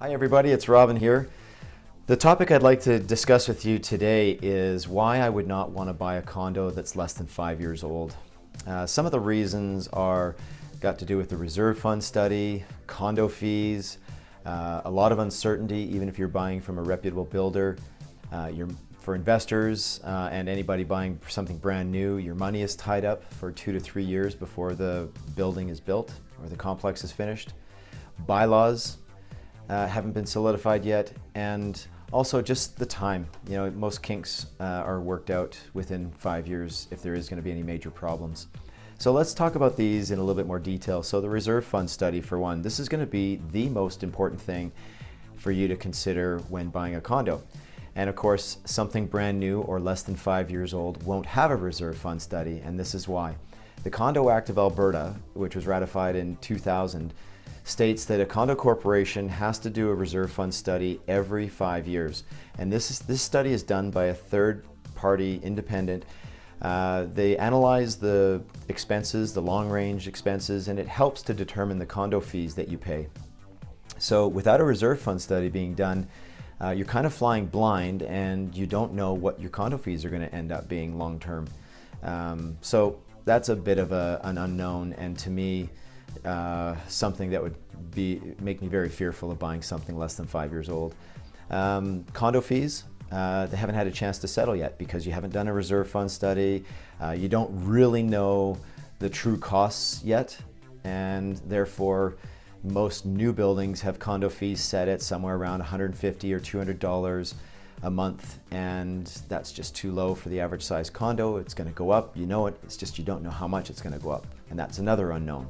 Hi everybody, it's Robin here. The topic I'd like to discuss with you today is why I would not want to buy a condo that's less than 5 years old. Some of the reasons got to do with the reserve fund study, condo fees, a lot of uncertainty even if you're buying from a reputable builder. For investors and anybody buying something brand new, your money is tied up for 2 to 3 years before the building is built or the complex is finished. Bylaws haven't been solidified yet, and also just the time. You know, most kinks are worked out within 5 years if there is going to be any major problems. So let's talk about these in a little bit more detail. So the reserve fund study, for one, this is going to be the most important thing for you to consider when buying a condo. And of course, something brand new or less than 5 years old won't have a reserve fund study, and this is why. The Condo Act of Alberta, which was ratified in 2000, states that a condo corporation has to do a reserve fund study every 5 years. And this study is done by a third-party independent. They analyze the expenses, the long-range expenses, and it helps to determine the condo fees that you pay. So without a reserve fund study being done, you're kind of flying blind and you don't know what your condo fees are going to end up being long-term. So that's a bit of an unknown, and to me, something that would make me very fearful of buying something less than 5 years old. Condo fees, they haven't had a chance to settle yet because you haven't done a reserve fund study. You don't really know the true costs yet, and therefore most new buildings have condo fees set at somewhere around $150 or $200 a month, and that's just too low for the average size condo. It's going to go up, you know it, it's just you don't know how much it's going to go up, and that's another unknown.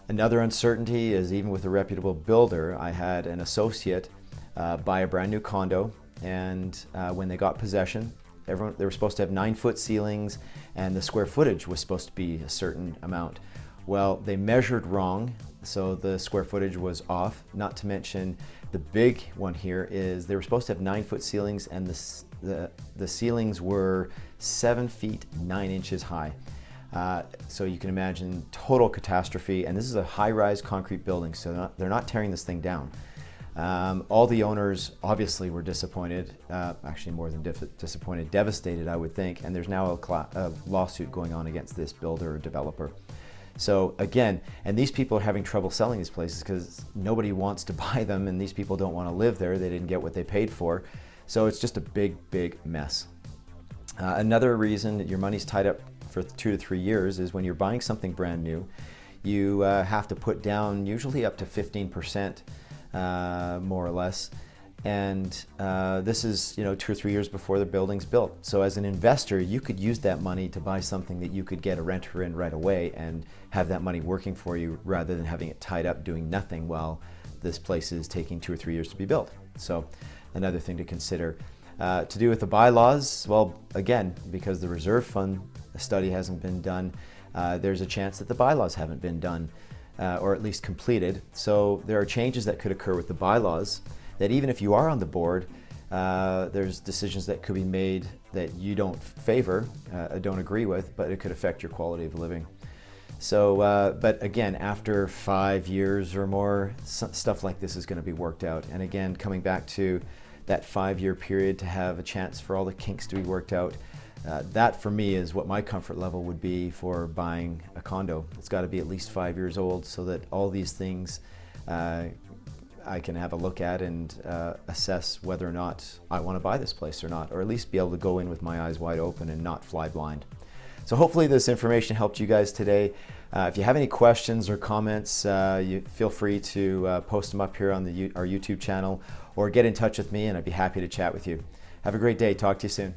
Another uncertainty is even with a reputable builder. I had an associate buy a brand new condo, and when they got possession, they were supposed to have 9-foot ceilings and the square footage was supposed to be a certain amount. Well, they measured wrong, so the square footage was off. Not to mention, the big one here is they were supposed to have 9-foot ceilings, and the ceilings were 7 feet 9 inches high. So you can imagine total catastrophe, and this is a high-rise concrete building, so they're not tearing this thing down. All the owners obviously were disappointed, actually more than disappointed, devastated I would think, and there's now a lawsuit going on against this builder or developer. So again, and these people are having trouble selling these places because nobody wants to buy them, and these people don't want to live there. They didn't get what they paid for. So it's just a big, big mess. Another reason that your money's tied up for 2 to 3 years is when you're buying something brand new, you have to put down usually up to 15%, more or less. And this is 2 or 3 years before the building's built. So as an investor, you could use that money to buy something that you could get a renter in right away and have that money working for you rather than having it tied up doing nothing while this place is taking 2 or 3 years to be built. So another thing to consider. To do with the bylaws, well, again, because the reserve fund study hasn't been done, there's a chance that the bylaws haven't been done or at least completed. So there are changes that could occur with the bylaws that even if you are on the board, there's decisions that could be made that you don't favor, don't agree with, but it could affect your quality of living. So, but again, after 5 years or more, stuff like this is going to be worked out. And again, coming back to that 5-year period to have a chance for all the kinks to be worked out, that for me is what my comfort level would be for buying a condo. It's got to be at least 5 years old so that all these things I can have a look at and assess whether or not I want to buy this place or not, or at least be able to go in with my eyes wide open and not fly blind. So hopefully this information helped you guys today. If you have any questions or comments, you feel free to post them up here on our YouTube channel or get in touch with me and I'd be happy to chat with you. Have a great day. Talk to you soon.